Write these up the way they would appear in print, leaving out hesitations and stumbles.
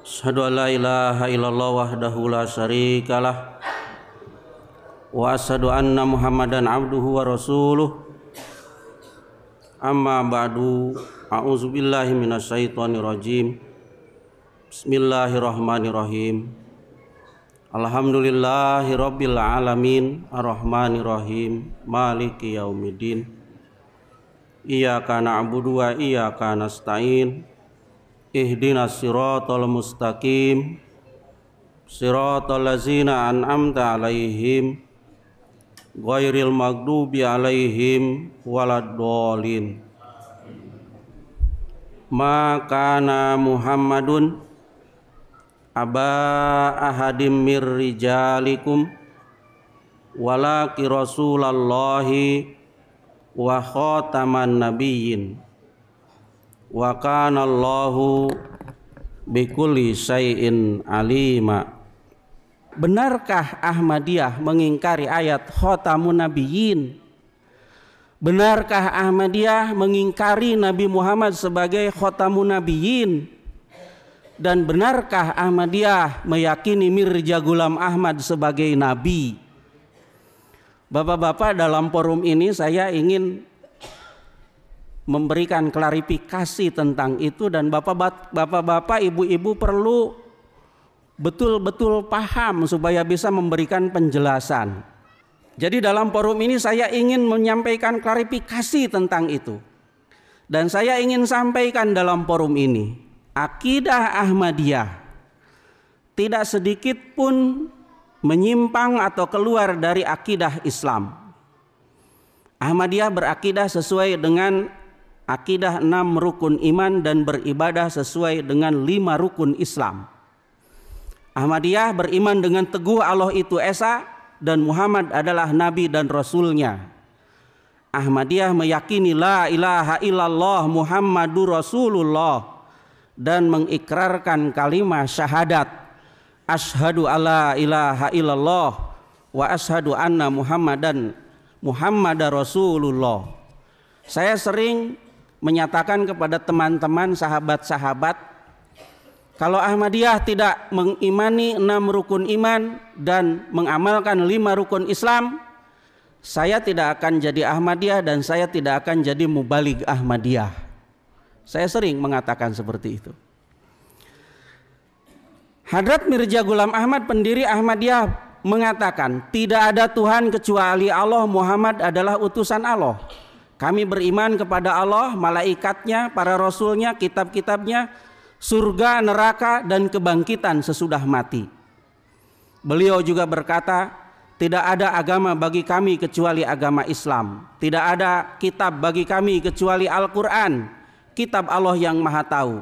Asyhadu an la ilaha illallah wahdahu la syarikalah wa asyhadu anna Muhammadan abduhu wa rasuluh. Amma ba'du. A'udzu billahi minasyaitonir rajim. Bismillahirrahmanirrahim. Alhamdulillahi rabbil alamin arrahmanir rahim maliki yaumiddin. Iyyaka na'budu wa iyyaka nasta'in. Ihdinas siratal mustaqim siratal ladzina an'amta 'alaihim ghairil maghdubi 'alaihim waladdallin. Ma kana Muhammadun aba ahadim mir rijalikum walaki rasulallahi wa khataman nabiyyin wa kana Allahu bikulli syai'in alima. Benarkah Ahmadiyah mengingkari ayat khatamun nabiyyin? Benarkah Ahmadiyah mengingkari Nabi Muhammad sebagai khatamun nabiyyin? Dan benarkah Ahmadiyah meyakini Mirza Ghulam Ahmad sebagai nabi? Bapak-bapak, dalam forum ini saya ingin memberikan klarifikasi tentang itu, dan bapak-bapak, ibu-ibu perlu betul-betul paham supaya bisa memberikan penjelasan. Jadi dalam forum ini saya ingin menyampaikan klarifikasi tentang itu. Dan saya ingin sampaikan dalam forum ini, akidah Ahmadiyah tidak sedikit pun menyimpang atau keluar dari akidah Islam. Ahmadiyah berakidah sesuai dengan akidah 6 rukun iman dan beribadah sesuai dengan 5 rukun Islam. Ahmadiyah beriman dengan teguh Allah itu Esa dan Muhammad adalah Nabi dan Rasulnya. Ahmadiyah meyakini la ilaha illallah Muhammadur Rasulullah dan mengikrarkan kalimat syahadat asyhadu alla ilaha illallah wa asyhadu anna Muhammadar Rasulullah. Saya sering menyatakan kepada teman-teman, sahabat-sahabat, kalau Ahmadiyah tidak mengimani 6 rukun iman dan mengamalkan 5 rukun Islam, saya tidak akan jadi Ahmadiyah dan saya tidak akan jadi mubaligh Ahmadiyah. Saya sering mengatakan seperti itu. Hadrat Mirza Ghulam Ahmad, pendiri Ahmadiyah, mengatakan tidak ada Tuhan kecuali Allah, Muhammad adalah utusan Allah. Kami beriman kepada Allah, malaikatnya, para rasulnya, kitab-kitabnya, surga, neraka, dan kebangkitan sesudah mati. Beliau juga berkata, tidak ada agama bagi kami kecuali agama Islam. Tidak ada kitab bagi kami kecuali Al-Quran, kitab Allah yang maha tahu.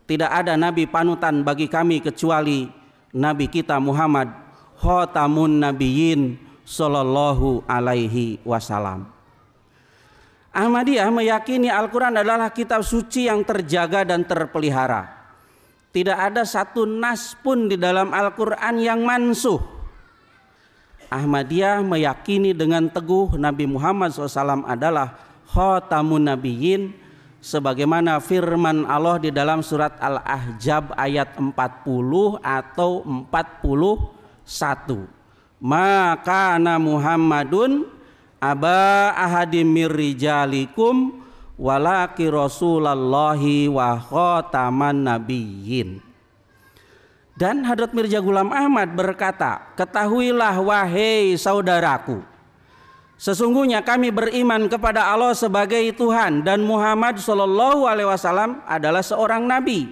Tidak ada nabi panutan bagi kami kecuali nabi kita Muhammad, khatamun nabiyyin sallallahu alaihi wasallam. Ahmadiyah meyakini Al-Quran adalah kitab suci yang terjaga dan terpelihara. Tidak ada satu nas pun di dalam Al-Quran yang mansuh. Ahmadiyah meyakini dengan teguh Nabi Muhammad SAW adalah khatamun nabiyyin, sebagaimana firman Allah di dalam surat Al-Ahzab ayat 40 atau 41. Maka Muhammadun aba ahadim mir rijalikum walaki rasulallahi wa khataman nabiyyin. Dan Hadrat Mirza Ghulam Ahmad berkata, ketahuilah wahai saudaraku, sesungguhnya kami beriman kepada Allah sebagai Tuhan dan Muhammad sallallahu alaihi wasallam adalah seorang nabi,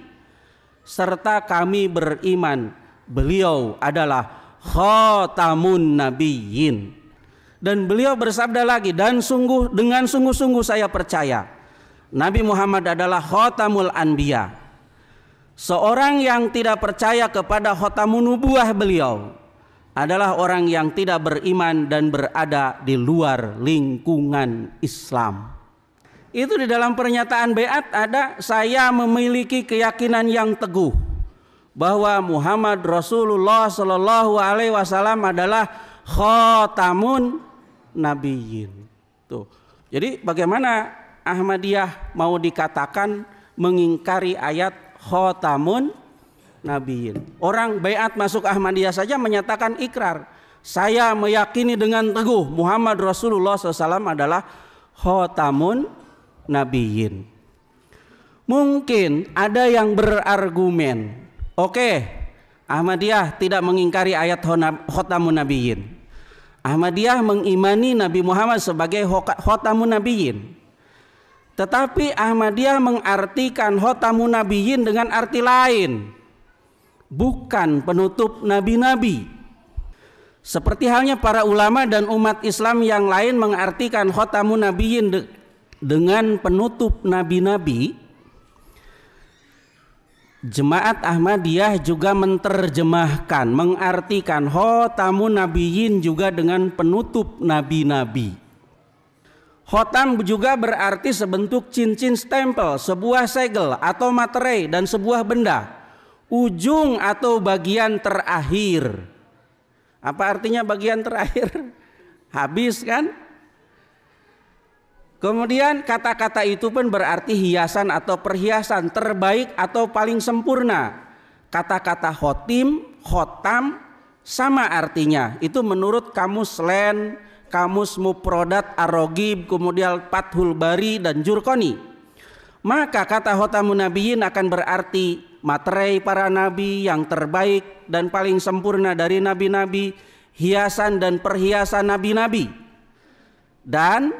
serta kami beriman beliau adalah khatamun nabiyyin. Dan beliau bersabda lagi, dan dengan sungguh-sungguh saya percaya Nabi Muhammad adalah khatamul anbiya. Seorang yang tidak percaya kepada khatamun nubuwah beliau adalah orang yang tidak beriman dan berada di luar lingkungan Islam. Itu di dalam pernyataan baiat ada, saya memiliki keyakinan yang teguh bahwa Muhammad Rasulullah Sallallahu Alaihi Wasallam adalah khatamun nabiyyin. Tuh. Jadi bagaimana Ahmadiyah mau dikatakan mengingkari ayat khatamun nabiyyin. Orang baiat masuk Ahmadiyah saja menyatakan ikrar, saya meyakini dengan teguh Muhammad Rasulullah SAW adalah khotamun nabiyyin. Mungkin ada yang berargumen, oke, Ahmadiyah tidak mengingkari ayat khotamun nabiyyin. Ahmadiyah mengimani Nabi Muhammad sebagai khotamun nabiyyin. Tetapi Ahmadiyah mengartikan khotamun nabiyyin dengan arti lain, bukan penutup nabi-nabi. Seperti halnya para ulama dan umat Islam yang lain mengartikan khotamun nabiyyin dengan penutup nabi-nabi, Jemaat Ahmadiyah juga menterjemahkan, mengartikan khotamun nabiyyin juga dengan penutup nabi-nabi. Khotam juga berarti sebentuk cincin stempel, sebuah segel atau materai dan sebuah benda, ujung atau bagian terakhir. Apa artinya bagian terakhir? Habis kan? Kemudian kata-kata itu pun berarti hiasan atau perhiasan, terbaik atau paling sempurna. Kata-kata khotim, khotam sama artinya. Itu menurut Kamus Len, Kamus Mufrodat Ar-Roghib, kemudian Fathul Bari dan Jurqoni. Maka kata khotamun nabiyyin akan berarti materai para nabi yang terbaik dan paling sempurna dari nabi-nabi, hiasan dan perhiasan nabi-nabi, dan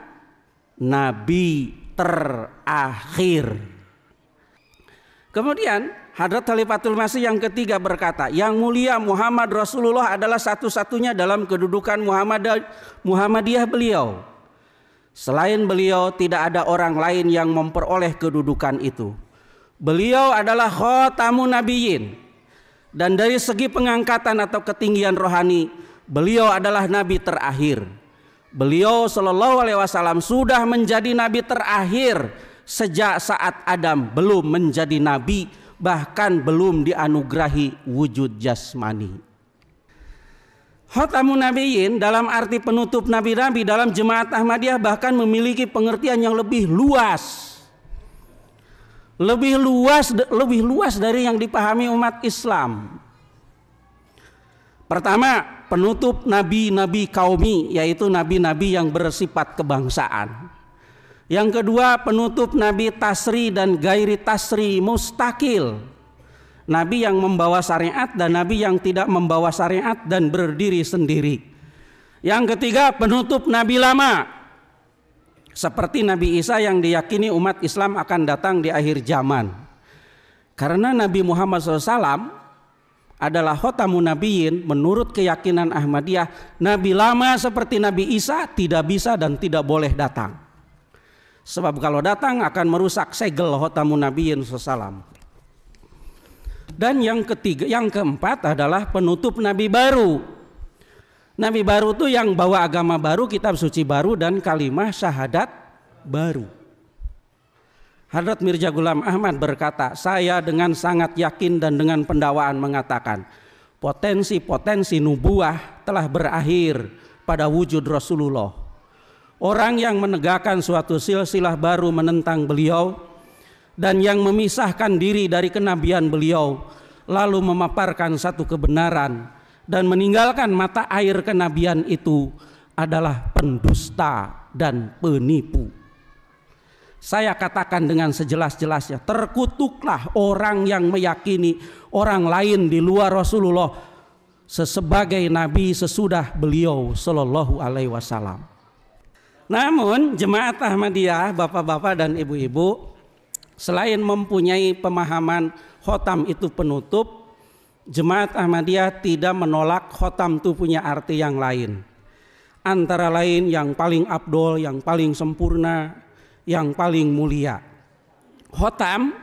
nabi terakhir. Kemudian Hadrat Khalifatul Masih yang ketiga berkata, yang mulia Muhammad Rasulullah adalah satu-satunya dalam kedudukan Muhammadiyah beliau. Selain beliau tidak ada orang lain yang memperoleh kedudukan itu. Beliau adalah khotamun nabiyyin, dan dari segi pengangkatan atau ketinggian rohani beliau adalah nabi terakhir. Beliau Shallallahu Alaihi Wasallam sudah menjadi nabi terakhir sejak saat Adam belum menjadi nabi, bahkan belum dianugerahi wujud jasmani. Khotamun nabiyyin dalam arti penutup nabi-nabi dalam Jemaat Ahmadiyah bahkan memiliki pengertian yang lebih luas. Lebih luas dari yang dipahami umat Islam. Pertama, penutup nabi-nabi kaumi, yaitu nabi-nabi yang bersifat kebangsaan. Yang kedua, penutup nabi tasri dan gairi tasri mustakil, nabi yang membawa syariat dan nabi yang tidak membawa syariat dan berdiri sendiri. Yang ketiga, penutup nabi lama, seperti Nabi Isa yang diyakini umat Islam akan datang di akhir zaman. Karena Nabi Muhammad SAW adalah khotamun nabiyyin, menurut keyakinan Ahmadiyah, nabi lama seperti Nabi Isa tidak bisa dan tidak boleh datang. Sebab kalau datang akan merusak segel khotamun nabiyyin SAW. Dan yang keempat adalah penutup nabi baru. Nabi baru itu yang bawa agama baru, kitab suci baru, dan kalimah syahadat baru. Hadrat Mirza Ghulam Ahmad berkata, saya dengan sangat yakin dan dengan pendawaan mengatakan, potensi-potensi nubuah telah berakhir pada wujud Rasulullah. Orang yang menegakkan suatu silsilah baru menentang beliau dan yang memisahkan diri dari kenabian beliau, lalu memaparkan satu kebenaran dan meninggalkan mata air kenabian itu adalah pendusta dan penipu. Saya katakan dengan sejelas-jelasnya, terkutuklah orang yang meyakini orang lain di luar Rasulullah sebagai nabi sesudah beliau Shallallahu Alaihi Wasallam. Namun Jemaat Ahmadiyah, bapak-bapak dan ibu-ibu, selain mempunyai pemahaman khotam itu penutup, Jemaat Ahmadiyah tidak menolak khotam itu punya arti yang lain. Antara lain yang paling afdol, yang paling sempurna, yang paling mulia. Khotam,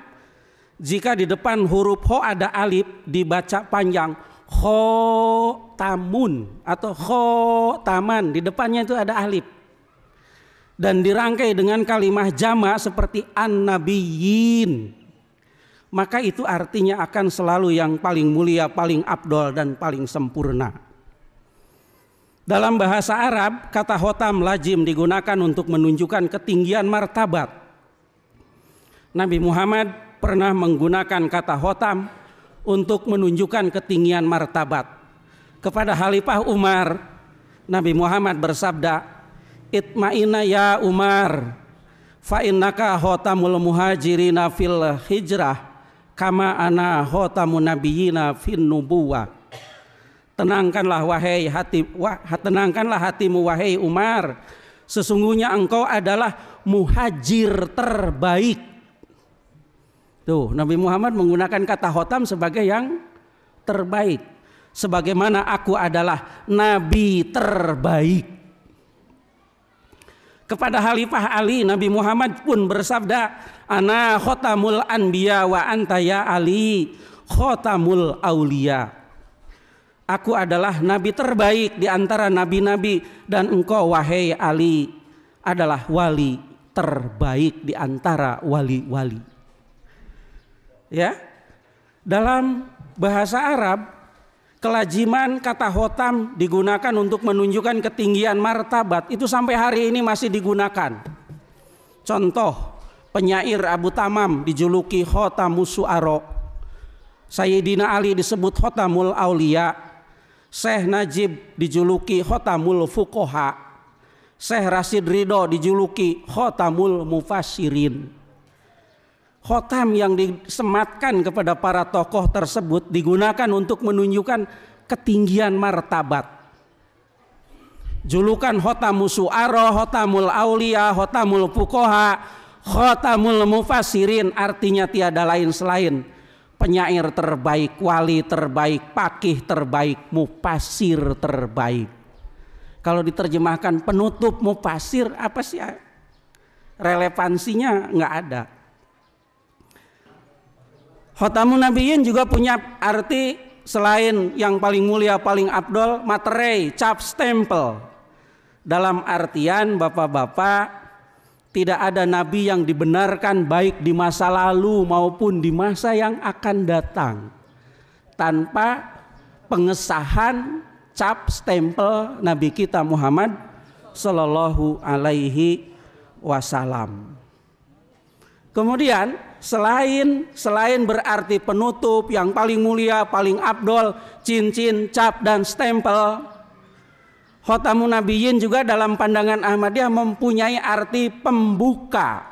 jika di depan huruf ho ada alif, dibaca panjang khotamun atau khotaman, di depannya itu ada alif. Dan dirangkai dengan kalimah jama seperti an-nabiyyin, maka itu artinya akan selalu yang paling mulia, paling afdol dan paling sempurna. Dalam bahasa Arab, kata khotam lazim digunakan untuk menunjukkan ketinggian martabat. Nabi Muhammad pernah menggunakan kata khotam untuk menunjukkan ketinggian martabat. Kepada Khalifah Umar, Nabi Muhammad bersabda, "Itma'inna ya Umar, fa innaka khotamul muhajirina fil hijrah kama ana khotamun nabiyina fin nubuwah." Tenangkanlah hatimu wahai Umar, sesungguhnya engkau adalah muhajir terbaik. Tuh, Nabi Muhammad menggunakan kata khotam sebagai yang terbaik. Sebagaimana aku adalah nabi terbaik. Kepada Khalifah Ali, Nabi Muhammad pun bersabda, "Ana khotamul anbiya wa anta ya Ali khotamul auliya." Aku adalah nabi terbaik di antara nabi-nabi dan engkau wahai Ali adalah wali terbaik di antara wali-wali. Ya. Dalam bahasa Arab, kelaziman kata khotam digunakan untuk menunjukkan ketinggian martabat, itu sampai hari ini masih digunakan. Contoh, penyair Abu Tamam dijuluki Khotamus Syu'ara, Sayyidina Ali disebut Khotamul Aulia, Syekh Najib dijuluki Khotamul Fuqaha, Syekh Rashid Ridho dijuluki Khotamul Mufassirin. Khotam yang disematkan kepada para tokoh tersebut digunakan untuk menunjukkan ketinggian martabat. Julukan Khotamus Syu'ara, Khotamul Aulia, Khotamul Fuqaha, Khotamul Mufassirin artinya tiada lain selain penyair terbaik, wali terbaik, faqih terbaik, mufassir terbaik. Kalau diterjemahkan penutup mufassir, apa sih relevansinya? Nggak ada. Khotamun Nabiyyin juga punya arti selain yang paling mulia, paling afdol, materai, cap stempel. Dalam artian bapak-bapak, tidak ada nabi yang dibenarkan baik di masa lalu maupun di masa yang akan datang tanpa pengesahan cap stempel Nabi kita Muhammad Sallallahu Alaihi Wasallam. Kemudian selain berarti penutup yang paling mulia, paling afdol, cincin, cap dan stempel, Khotamun Nabiyyin juga dalam pandangan Ahmadiyah mempunyai arti pembuka,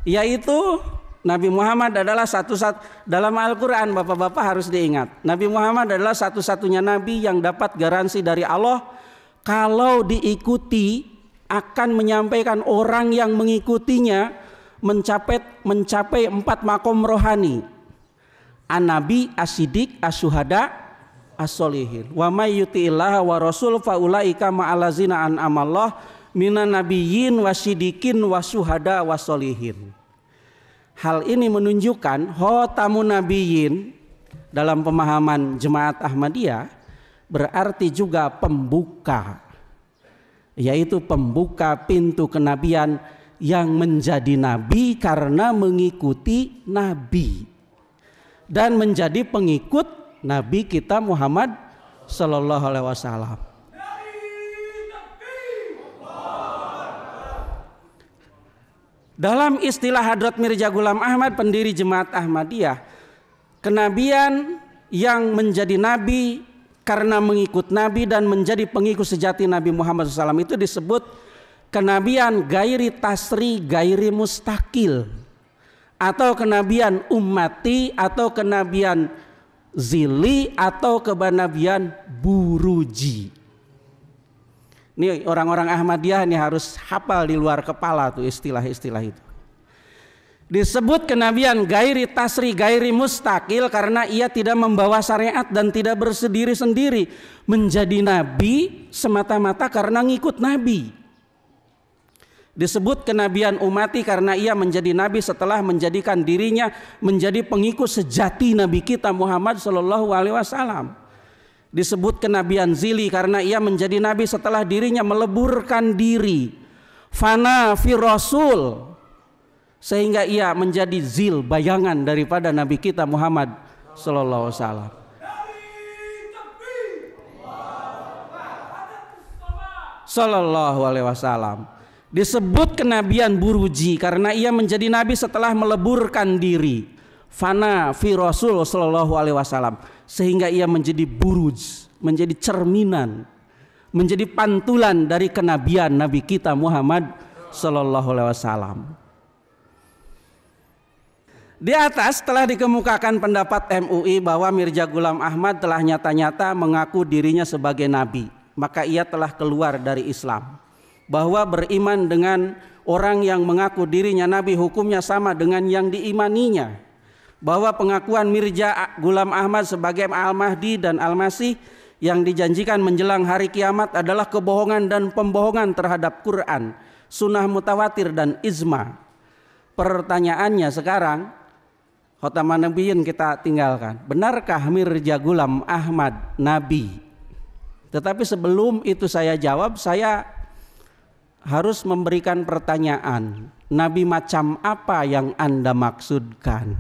yaitu Nabi Muhammad adalah satu-satu dalam Al-Quran. Bapak-bapak harus diingat, Nabi Muhammad adalah satu-satunya nabi yang dapat garansi dari Allah kalau diikuti akan menyampaikan orang yang mengikutinya mencapai 4 makom rohani: an-nabi, as-siddiq, as-syuhada, as-solihin. Wa may yuti'illah wa rasul fa ulaika ma'allazina an'amallah minan nabiyyin wasiddiqin wasyuhada wassolihin. Hal ini menunjukkan Khotamun Nabiyyin dalam pemahaman Jemaat Ahmadiyah berarti juga pembuka, yaitu pembuka pintu kenabian yang menjadi nabi karena mengikuti nabi dan menjadi pengikut Nabi kita Muhammad Sallallahu Alaihi Wasallam. Dalam istilah Hadrat Mirza Ghulam Ahmad, pendiri Jemaat Ahmadiyah, kenabian yang menjadi nabi karena mengikut nabi dan menjadi pengikut sejati Nabi Muhammad SAW itu disebut kenabian gairi tasri, gairi mustakil, atau kenabian ummati, atau kenabian zili, atau kenabian buruji. Ini orang-orang Ahmadiyah ini harus hafal di luar kepala tuh istilah-istilah itu. Disebut kenabian gairi tasri, gairi mustakil karena ia tidak membawa syariat dan tidak bersendiri sendiri. Menjadi nabi semata-mata karena ngikut nabi. Disebut kenabian umati karena ia menjadi nabi setelah menjadikan dirinya menjadi pengikut sejati Nabi kita Muhammad Sallallahu Alaihi Wasallam. Disebut kenabian zili karena ia menjadi nabi setelah dirinya meleburkan diri fana fi rasul, sehingga ia menjadi zil, bayangan daripada Nabi kita Muhammad Sallallahu Alaihi Wasallam. Sallallahu Alaihi Wasallam. Disebut kenabian buruji karena ia menjadi nabi setelah meleburkan diri fana fi Rasul sallallahu alaihi wasallam, sehingga ia menjadi buruj, menjadi cerminan, menjadi pantulan dari kenabian Nabi kita Muhammad sallallahu alaihi wasallam. Di atas telah dikemukakan pendapat MUI bahwa Mirza Ghulam Ahmad telah nyata-nyata mengaku dirinya sebagai nabi, maka ia telah keluar dari Islam. Bahwa beriman dengan orang yang mengaku dirinya nabi hukumnya sama dengan yang diimaninya. Bahwa pengakuan Mirza Ghulam Ahmad sebagai Al-Mahdi dan Al-Masih yang dijanjikan menjelang hari kiamat adalah kebohongan dan pembohongan terhadap Quran, sunnah mutawatir dan ijma. Pertanyaannya sekarang, Khotaman Nabiyyin kita tinggalkan. Benarkah Mirza Ghulam Ahmad nabi? Tetapi sebelum itu saya jawab, saya harus memberikan pertanyaan. Nabi macam apa yang Anda maksudkan?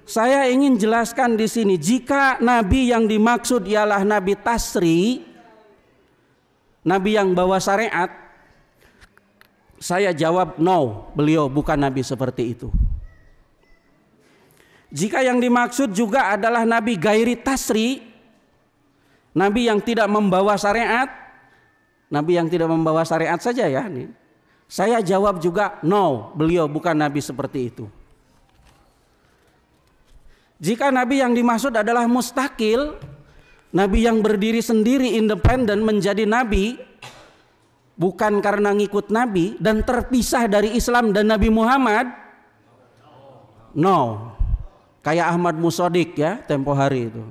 Saya ingin jelaskan di sini, jika nabi yang dimaksud ialah nabi tasri, nabi yang bawa syariat, saya jawab no, beliau bukan nabi seperti itu. Jika yang dimaksud juga adalah nabi gairi tasri, nabi yang tidak membawa syariat, nabi yang tidak membawa syariat saja ya, nih. Saya jawab juga no, beliau bukan nabi seperti itu. Jika nabi yang dimaksud adalah mustakil, nabi yang berdiri sendiri independen menjadi nabi, bukan karena ngikut nabi dan terpisah dari Islam dan Nabi Muhammad, no. Kayak Ahmad Musodik ya tempo hari itu,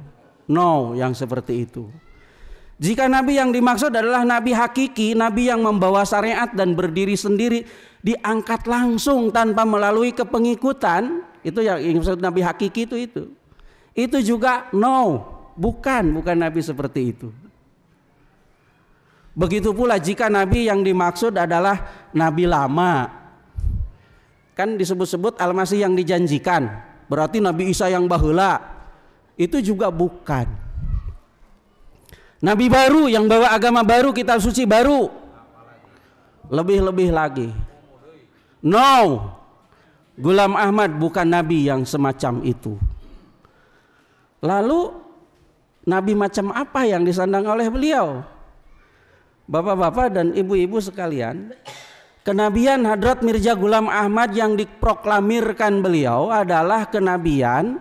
no, yang seperti itu. Jika nabi yang dimaksud adalah nabi hakiki, nabi yang membawa syariat dan berdiri sendiri, diangkat langsung tanpa melalui kepengikutan, itu yang dimaksud nabi hakiki itu juga no, bukan nabi seperti itu. Begitu pula jika nabi yang dimaksud adalah nabi lama, kan disebut-sebut Al-Masih yang dijanjikan, berarti Nabi Isa yang baheula, itu juga bukan. Nabi baru yang bawa agama baru, kitab suci baru, lebih-lebih lagi. No, Ghulam Ahmad bukan nabi yang semacam itu. Lalu nabi macam apa yang disandang oleh beliau? Bapak-bapak dan ibu-ibu sekalian, kenabian Hadrat Mirza Ghulam Ahmad yang diproklamirkan beliau adalah kenabian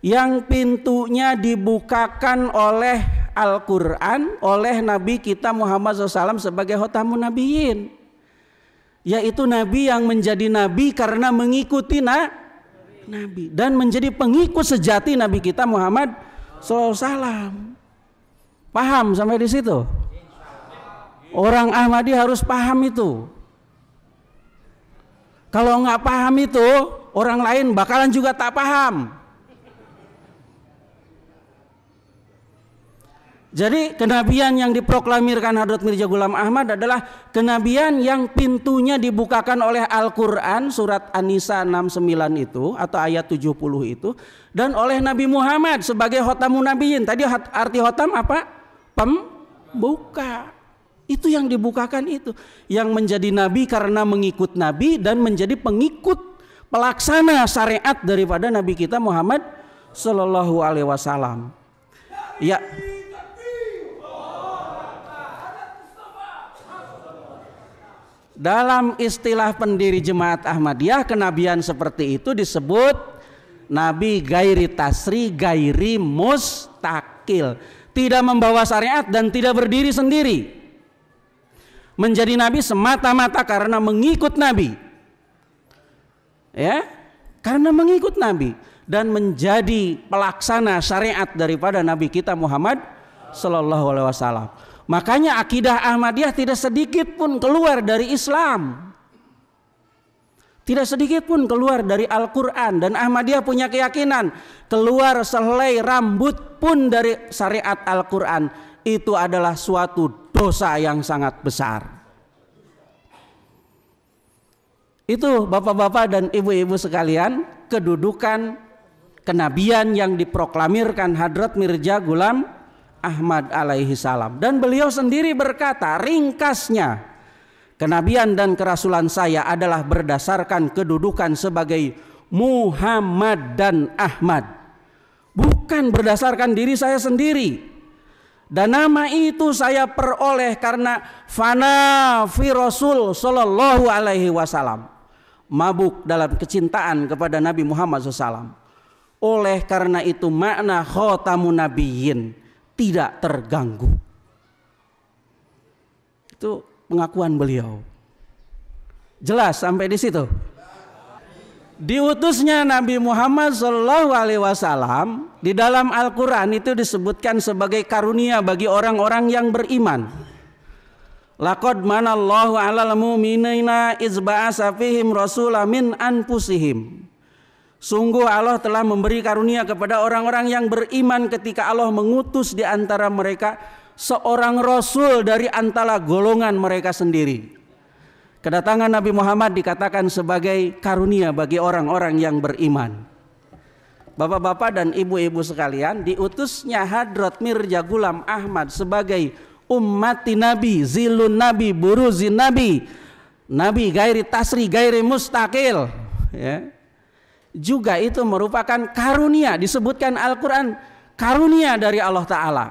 yang pintunya dibukakan oleh Al-Quran, oleh Nabi kita Muhammad SAW sebagai Khotamun Nabiyyin, yaitu nabi yang menjadi nabi karena mengikuti nabi dan menjadi pengikut sejati Nabi kita Muhammad SAW. Paham sampai di situ? Orang Ahmadi harus paham itu. Kalau nggak paham itu, orang lain bakalan juga tak paham. Jadi kenabian yang diproklamirkan Hadrat Mirza Ghulam Ahmad adalah kenabian yang pintunya dibukakan oleh Al-Quran surat An-Nisa 69 itu atau ayat 70 itu, dan oleh Nabi Muhammad sebagai Khotamun Nabiyyin. Tadi arti khotam apa? Pembuka. Itu yang dibukakan itu, yang menjadi nabi karena mengikut nabi dan menjadi pengikut pelaksana syariat daripada Nabi kita Muhammad Sallallahu Alaihi Wasallam. Ya. Dalam istilah pendiri Jemaat Ahmadiyah, kenabian seperti itu disebut nabi gairi tasri, gairi mustakil, tidak membawa syariat dan tidak berdiri sendiri. Menjadi nabi semata-mata karena mengikut nabi, ya, karena mengikut nabi dan menjadi pelaksana syariat daripada Nabi kita Muhammad Sallallahu Alaihi Wasallam. Makanya akidah Ahmadiyah tidak sedikit pun keluar dari Islam, tidak sedikit pun keluar dari Al-Quran, dan Ahmadiyah punya keyakinan keluar sehelai rambut pun dari syariat Al-Quran itu adalah suatu dosa yang sangat besar. Itu bapak-bapak dan ibu-ibu sekalian, kedudukan kenabian yang diproklamirkan Hadrat Mirza Ghulam Ahmad alaihi salam. Dan beliau sendiri berkata, ringkasnya, kenabian dan kerasulan saya adalah berdasarkan kedudukan sebagai Muhammad dan Ahmad, bukan berdasarkan diri saya sendiri. Dan nama itu saya peroleh karena fana fi Rasul sallallahu alaihi wasallam, mabuk dalam kecintaan kepada Nabi Muhammad SAW. Oleh karena itu makna khatamun nabiyyin tidak terganggu. Itu pengakuan beliau. Jelas sampai di situ. Diutusnya Nabi Muhammad SAW di dalam Al-Quran itu disebutkan sebagai karunia bagi orang-orang yang beriman. Laqad manallahu 'alal mu'minina iz ba'atsa fihim rasulan min anfusihim. Sungguh Allah telah memberi karunia kepada orang-orang yang beriman ketika Allah mengutus di antara mereka seorang rasul dari antara golongan mereka sendiri. Kedatangan Nabi Muhammad dikatakan sebagai karunia bagi orang-orang yang beriman. Bapak-bapak dan ibu-ibu sekalian, diutusnya Hadrat Mirja Ghulam Ahmad sebagai ummati Nabi, zilun Nabi, buruzin Nabi, Nabi gairi tasri, gairi mustaqil, ya. Juga itu merupakan karunia, disebutkan Al-Quran karunia dari Allah Ta'ala.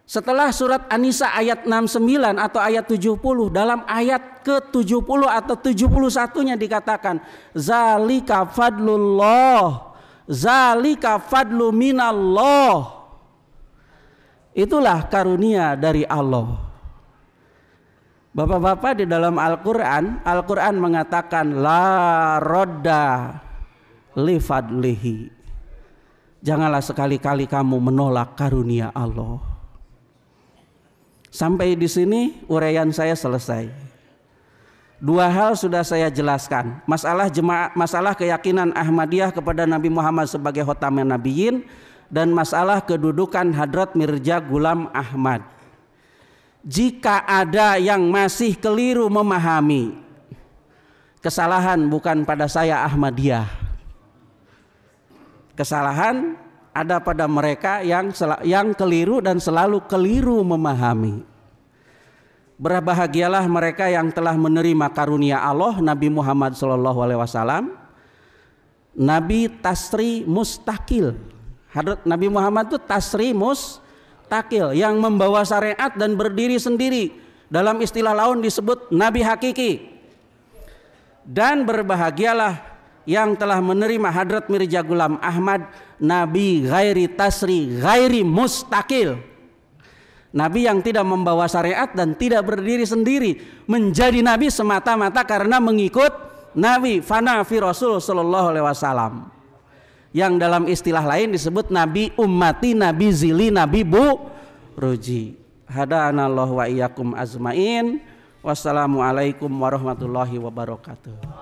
Setelah surat An-Nisa ayat 69 atau ayat 70, dalam ayat ke-70 atau 71-nya dikatakan zalika fadlullah, zalika fadlu minallah. Itulah karunia dari Allah. Bapak-bapak, di dalam Al-Quran mengatakan la rodda li fadlihi. Janganlah sekali-kali kamu menolak karunia Allah. Sampai di sini uraian saya selesai. Dua hal sudah saya jelaskan. Masalah keyakinan Ahmadiyah kepada Nabi Muhammad sebagai khatamun nabiyyin dan masalah kedudukan Hadrat Mirja Ghulam Ahmad. Jika ada yang masih keliru memahami, kesalahan bukan pada saya Ahmadiyah. Kesalahan ada pada mereka yang keliru dan selalu keliru memahami. Berbahagialah mereka yang telah menerima karunia Allah Nabi Muhammad SAW, Nabi Tasri Mustaqil. Nabi Muhammad itu Tasri Mustaqil, yang membawa syariat dan berdiri sendiri. Dalam istilah lain disebut Nabi Hakiki. Dan berbahagialah yang telah menerima Hadrat Mirja Ghulam Ahmad, Nabi gairi tasri, gairi mustaqil. Nabi yang tidak membawa syariat dan tidak berdiri sendiri, menjadi Nabi semata-mata karena mengikut Nabi fana fi Rasul sallallahu alaihi wasallam, yang dalam istilah lain disebut Nabi ummati, Nabi zili, Nabi buruji. Hadanallahu wa iyyakum azmain. Wassalamualaikum warahmatullahi wabarakatuh.